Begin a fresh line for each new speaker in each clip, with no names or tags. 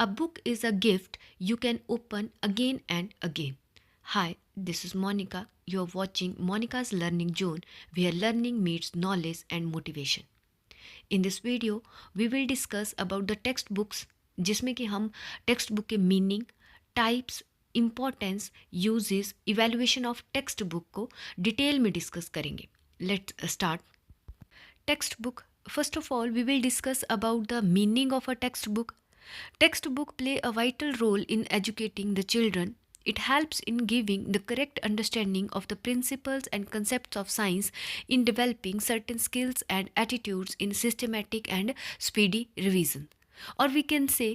A book is a gift you can open again and again. Hi, this is Monica. You're watching Monica's Learning Zone, where learning meets knowledge and motivation. In this video, we will discuss about the textbooks, जिसमें कि हम text book के meaning, types, importance, uses, evaluation of text book को detail में discuss करेंगे. Let's start. Text book. First of all, we will discuss about the meaning of a textbook. Textbook play a vital role in educating the children. It helps in giving the correct understanding of the principles and concepts of science, in developing certain skills and attitudes in systematic and speedy revision. Or we can say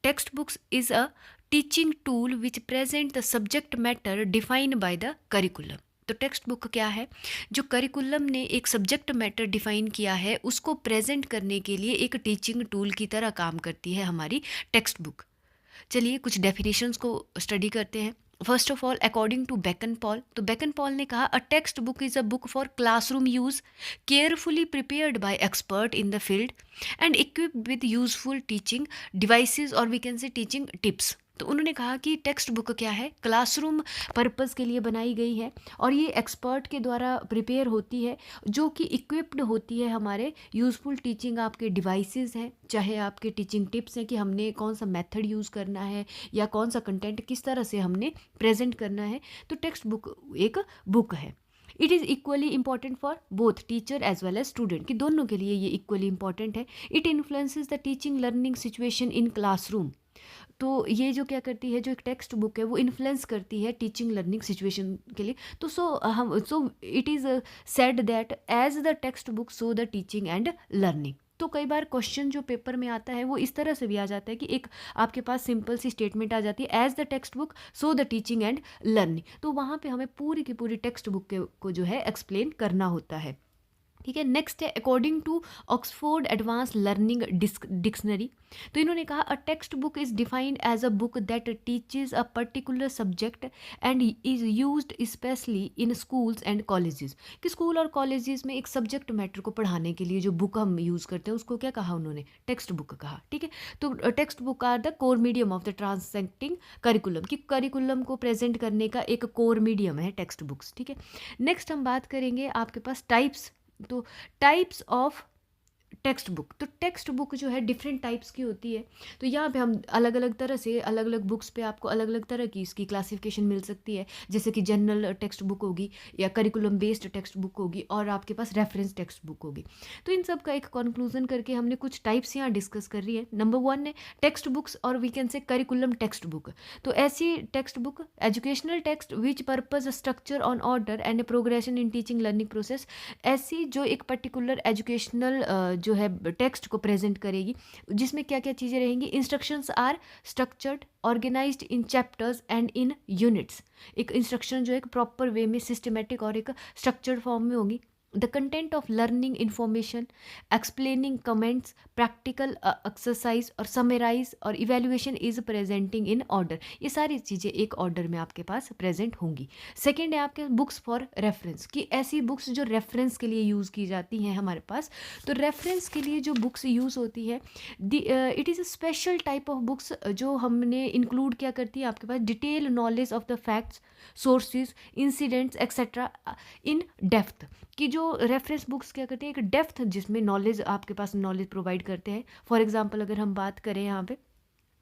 textbooks is a teaching tool which present the subject matter defined by the curriculum. तो text book क्या है? जो curriculum ने एक subject matter define किया है उसको present करने के लिए एक टीचिंग टूल की तरह काम करती है हमारी टेक्स्ट बुक. चलिए कुछ डेफिनेशंस को स्टडी करते हैं. First of all, according to Bacon Paul, तो बेकन पॉल ने कहा a text book is a book for classroom use, carefully prepared by expert in the field and equipped with useful teaching devices और we can say teaching tips. तो उन्होंने कहा कि text book क्या है? Classroom purpose के लिए बनाई गई है और ये एक्सपर्ट के द्वारा प्रिपेयर होती है, जो कि इक्विप्ड होती है हमारे यूज़फुल टीचिंग आपके डिवाइसेस हैं, चाहे आपके टीचिंग टिप्स हैं कि हमने कौन सा मेथड यूज़ करना है या कौन सा कंटेंट किस तरह से हमने प्रेजेंट करना है. तो टेक्स्ट बुक एक बुक है. It is equally important for both teacher as well as student, कि दोनों के लिए ये इक्वली इंपॉर्टेंट है. It influences the teaching learning situation in classroom. तो ये जो क्या करती है, जो एक टेक्स्ट बुक है वो इन्फ्लुएंस करती है टीचिंग लर्निंग सिचुएशन के लिए. तो so it is said that as the textbook so the teaching and learning. तो कई बार क्वेश्चन जो पेपर में आता है वो इस तरह से भी आ जाता है कि एक आपके पास सिंपल सी स्टेटमेंट आ जाती है as the textbook so the teaching and learning. तो वहाँ पे हमें पूरी की पूरी टेक्स्ट बुक को जो है एक्सप्लेन करना होता है. ठीक है. नेक्स्ट है according to Oxford advance learning dictionary. तो इन्होंने कहा a text book is defined as a book that teaches a particular subject and is used specially in schools and colleges. कि स्कूल और कॉलेजेस में एक सब्जेक्ट मैटर को पढ़ाने के लिए जो बुक हम यूज़ करते हैं उसको क्या कहा उन्होंने? टेक्स्ट बुक कहा. ठीक है. तो text book are the core medium of the translating curriculum, कि करिकुलम को प्रेजेंट करने का एक कोर मीडियम है टेक्स्ट बुक्स. ठीक है. नेक्स्ट हम बात करेंगे आपके पास टाइप्स. तो टाइप्स ऑफ टेक्स्ट बुक. तो टेक्स्ट बुक जो है डिफरेंट टाइप्स की होती है. तो यहाँ पे हम अलग अलग तरह से अलग अलग बुक्स पे आपको अलग अलग तरह की इसकी क्लासिफिकेशन मिल सकती है. जैसे कि जनरल टेक्स्ट बुक होगी या करिकुलम बेस्ड टेक्स्ट बुक होगी और आपके पास रेफरेंस टेक्स्ट बुक होगी. तो इन सब का एक कंक्लूजन करके हमने कुछ टाइप्स यहाँ डिस्कस कर रही है. नंबर 1 है टेक्स्ट बुक्स और we can say curriculum text book. तो ऐसी textbook educational text which purpose structure on order and progression in teaching learning process. ऐसी जो एक पर्टिकुलर एजुकेशनल जो है टेक्स्ट को प्रेजेंट करेगी, जिसमें क्या क्या चीज़ें रहेंगी. Instructions are structured organised in chapters and in units. एक इंस्ट्रक्शन जो है एक प्रॉपर वे में सिस्टमेटिक और एक स्ट्रक्चर्ड फॉर्म में होगी. The content of learning information, explaining comments, practical exercise और समराइज और evaluation is presenting in order. ये सारी चीज़ें एक ऑर्डर में आपके पास प्रेजेंट होंगी. सेकेंड है आपके बुक्स फॉर रेफरेंस, कि ऐसी बुक्स जो रेफरेंस के लिए यूज़ की जाती हैं हमारे पास. तो रेफरेंस के लिए जो बुक्स यूज़ होती है, it is a special type of books जो हमने इंक्लूड क्या करती है आपके पास detail knowledge of the facts, sources, incidents etcetera in depth. कि जो रेफरेंस बुक्स क्या करते हैं एक डेप्थ जिसमें नॉलेज आपके पास नॉलेज प्रोवाइड करते हैं. फॉर एग्जांपल अगर हम बात करें यहाँ पे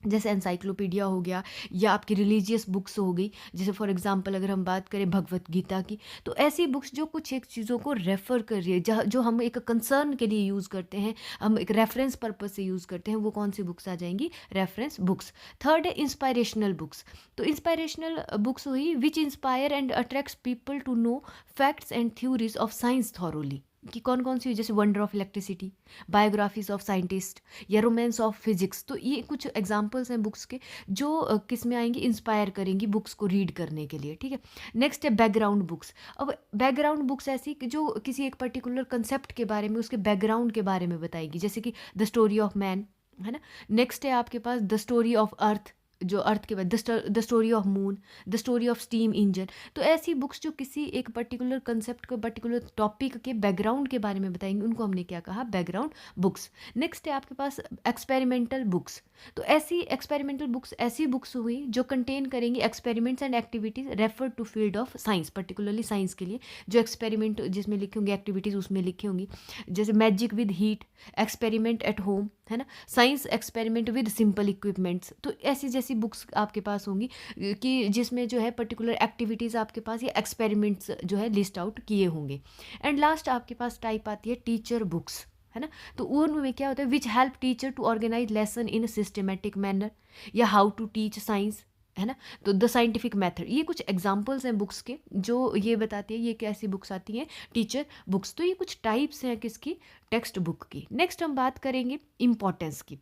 जैसे एनसाइक्लोपीडिया हो गया या आपकी रिलीजियस बुक्स हो गई, जैसे फॉर एग्जांपल अगर हम बात करें भगवत गीता की. तो ऐसी बुक्स जो कुछ एक चीज़ों को रेफ़र कर रही है, जो हम एक कंसर्न के लिए यूज़ करते हैं, हम एक रेफरेंस पर्पस से यूज़ करते हैं, वो कौन सी बुक्स आ जाएंगी? Reference books. थर्ड है इंस्पायरेशनल बुक्स. तो इंस्पायरेशनल बुक्स हुई which inspire and attracts people to know facts and theories of science thoroughly. कि कौन कौन सी, जैसे wonder of electricity, biographies of scientist या रोमांस ऑफ फिजिक्स. तो ये कुछ एग्जांपल्स हैं बुक्स के जो किस में आएंगी? इंस्पायर करेंगी बुक्स को रीड करने के लिए. ठीक है. नेक्स्ट है बैकग्राउंड बुक्स. अब बैकग्राउंड बुक्स ऐसी कि जो किसी एक पर्टिकुलर कंसेप्ट के बारे में, उसके बैकग्राउंड के बारे में बताएगी, जैसे कि द स्टोरी ऑफ मैन, है ना. नेक्स्ट है आपके पास द स्टोरी ऑफ अर्थ, जो अर्थ के बाद the story of moon, the story of steam engine. तो ऐसी बुक्स जो किसी एक पर्टिकुलर कंसेप्ट को, पर्टिकुलर टॉपिक के बैकग्राउंड के बारे में बताएंगे, उनको हमने क्या कहा, बैकग्राउंड बुक्स। नेक्स्ट है आपके पास एक्सपेरिमेंटल बुक्स। तो ऐसी एक्सपेरिमेंटल बुक्स ऐसी बुक्स हुई जो कंटेन करेंगी experiments and activities refer to field of science, particularly science के लिए जो एक्सपेरिमेंट जिसमें लिखी होंगी, एक्टिविटीज़ उसमें लिखी होंगी, जैसे magic with heat, experiment at home, है ना, science experiment with simple equipments. तो ऐसी जैसी बुक्स आपके पास होंगी कि जिसमें जो है पर्टिकुलर एक्टिविटीज़ आपके पास या एक्सपेरिमेंट्स जो है लिस्ट आउट किए होंगे। एंड लास्ट आपके पास टाइप आती है टीचर बुक्स, है ना। तो उनमें क्या होता है, which help teacher to organise lesson in systematic manner, या हाउ टू टीच साइंस, है ना। तो द साइंटिफिक मेथड, ये कुछ एग्जांपल्स हैं बुक्स के जो ये बताती है ये कैसी बुक्स आती हैं, टीचर बुक्स। तो ये कुछ टाइप्स हैं किसकी, टेक्स्ट बुक की। नेक्स्ट हम बात करेंगे इम्पोर्टेंस की।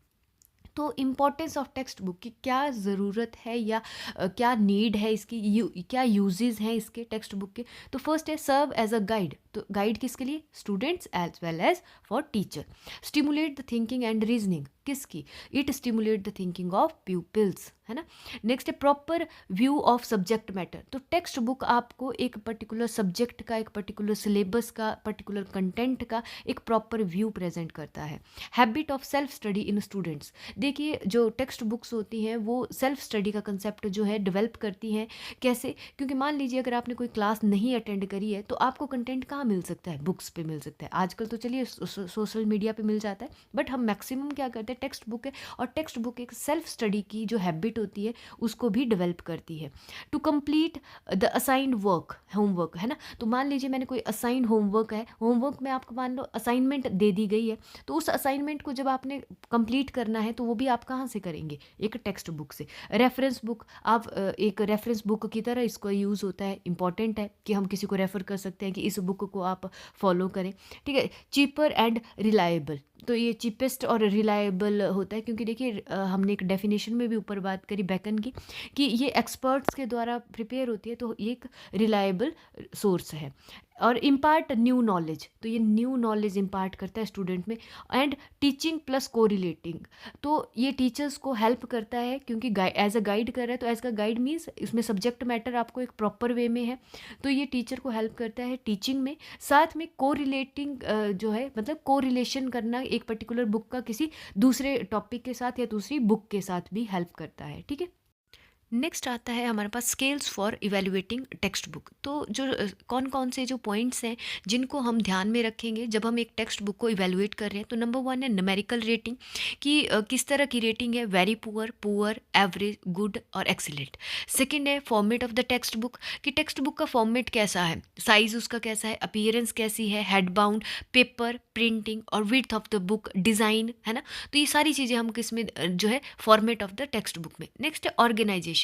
तो इम्पोर्टेंस ऑफ टेक्स्ट बुक की क्या ज़रूरत है या क्या नीड है इसकी, क्या यूजेस हैं इसके टेक्स्ट बुक के। तो फर्स्ट है सर्व एज अ गाइड। तो गाइड किसके लिए, students as well as for teacher. Stimulate the thinking and reasoning, किसकी, it stimulate the thinking of pupils, है ना। नेक्स्ट है proper view of subject matter. तो टेक्स्ट बुक आपको एक पर्टिकुलर सब्जेक्ट का, एक पर्टिकुलर सिलेबस का, पर्टिकुलर कंटेंट का एक प्रॉपर व्यू प्रेजेंट करता है। Habit of self study in students. देखिए जो टेक्स्ट बुक्स होती हैं वो सेल्फ स्टडी का कंसेप्ट जो है डेवलप करती हैं। कैसे, क्योंकि मान लीजिए अगर आपने कोई क्लास नहीं अटेंड करी है तो आपको कंटेंट कहाँ मिल सकता है, बुक्स पे मिल सकता है। आजकल तो चलिए सोशल मीडिया पे मिल जाता है, बट हम मैक्सिमम क्या करते हैं, टेक्स्ट बुक है। और टेक्स्ट बुक एक सेल्फ स्टडी की जो हैबिट होती है उसको भी डेवलप करती है। To complete the assigned work, homework, है ना। तो मान लीजिए मैंने कोई असाइंड होमवर्क है, होमवर्क में आपको मान लो असाइनमेंट दे दी गई है, तो उस असाइनमेंट को जब आपने कंप्लीट करना है तो वो भी आप कहाँ से करेंगे, एक टेक्स्ट बुक से। रेफरेंस बुक, आप एक रेफरेंस बुक की तरह इसको यूज़ होता है, इंपॉर्टेंट है कि हम किसी को रेफ़र कर सकते हैं कि इस बुक को आप फॉलो करें, ठीक है। चीपर एंड रिलायबल, तो ये चीपेस्ट और रिलायबल होता है क्योंकि देखिए हमने एक डेफिनेशन में भी ऊपर बात करी बैकन की कि ये एक्सपर्ट्स के द्वारा प्रिपेयर होती है, तो ये एक रिलायबल सोर्स है। और इम्पार्ट न्यू नॉलेज, तो ये न्यू नॉलेज इम्पार्ट करता है स्टूडेंट में। एंड टीचिंग प्लस कोरिलेटिंग, तो ये टीचर्स को हेल्प करता है क्योंकि एज अ गाइड कर रहा है, तो एज का गाइड मीन्स इसमें सब्जेक्ट मैटर आपको एक प्रॉपर वे में है, तो ये टीचर को हेल्प करता है टीचिंग में। साथ में कोरिलेटिंग जो है मतलब कोरिलेशन करना एक पर्टिकुलर बुक का किसी दूसरे टॉपिक के साथ या दूसरी बुक के साथ भी हेल्प करता है, ठीक है। नेक्स्ट आता है हमारे पास scales for evaluating text book. तो जो कौन कौन से जो पॉइंट्स हैं जिनको हम ध्यान में रखेंगे जब हम एक टेक्स्ट बुक को इवेलुएट कर रहे हैं। तो नंबर 1 है न्यूमेरिकल रेटिंग, कि किस तरह की रेटिंग है, very poor, poor, average, good और एक्सीलेंट। सेकंड है format of the text book, कि टेक्स्ट बुक का फॉर्मेट कैसा है, साइज उसका कैसा है, अपीयरेंस कैसी है, हेड बाउंड, पेपर, प्रिंटिंग और width of the book, design, है ना। तो ये सारी चीज़ें हम किस में जो है format of the text book में। नेक्स्ट है ऑर्गेनाइजेशन।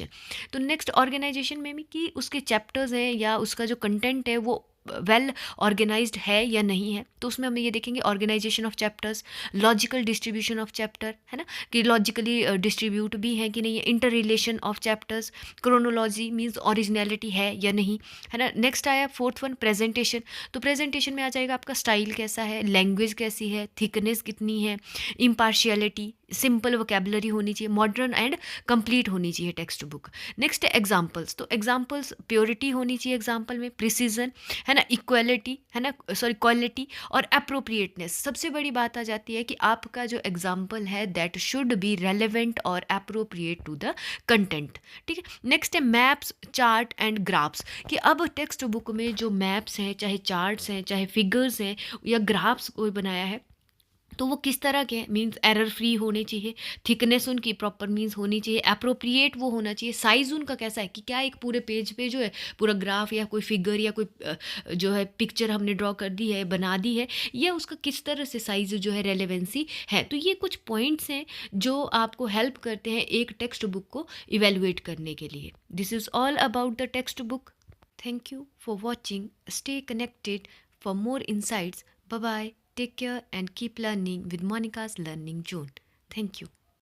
तो नेक्स्ट ऑर्गेनाइजेशन में भी कि उसके चैप्टर्स हैं या उसका जो कंटेंट है वो वेल ऑर्गेनाइज्ड है या नहीं है। तो उसमें हम ये देखेंगे organisation of chapters, logical distribution of chapter, है ना, कि लॉजिकली डिस्ट्रीब्यूट भी है कि नहीं है, inter relation of chapters, chronology means originality है या नहीं, है ना। नेक्स्ट आया फोर्थ वन प्रेजेंटेशन। तो प्रेजेंटेशन में आ जाएगा आपका स्टाइल कैसा है, लैंग्वेज कैसी है, थिकनेस कितनी है, इम्पार्शियलिटी, सिंपल वोकेबलरी होनी चाहिए, मॉडर्न एंड कंप्लीट होनी चाहिए टेक्स्ट बुक। नेक्स्ट है एग्जाम्पल्स। तो एग्जाम्पल्स प्योरिटी होनी चाहिए एग्जाम्पल में, प्रिसीजन, है ना, इक्वालिटी, है ना, सॉरी क्वालिटी और अप्रोप्रिएटनेस। सबसे बड़ी बात आ जाती है कि आपका जो एग्जाम्पल है दैट शुड बी रेलेवेंट और अप्रोप्रिएट टू द कंटेंट, ठीक है। नेक्स्ट है मैप्स, चार्ट एंड ग्राफ्स, कि अब टेक्स्ट बुक में जो मैप्स हैं, चाहे चार्ट्स हैं, चाहे फिगर्स हैं या ग्राफ्स कोई बनाया है, तो वो किस तरह के हैं, मीन्स एरर फ्री होने चाहिए, थिकनेस उनकी प्रॉपर मीन्स होनी चाहिए, अप्रोप्रिएट वो होना चाहिए, साइज़ उनका कैसा है, कि क्या एक पूरे पेज पे जो है पूरा ग्राफ या कोई फिगर या कोई जो है पिक्चर हमने ड्रॉ कर दी है, बना दी है, या उसका किस तरह से साइज़ जो है रेलेवेंसी है। तो ये कुछ पॉइंट्स हैं जो आपको हेल्प करते हैं एक टेक्स्ट बुक को इवेलुएट करने के लिए। This is all about the text book. Thank you for watching. Stay connected for more insights. Bye bye. Take care and keep learning with Monica's Learning Zone. Thank you.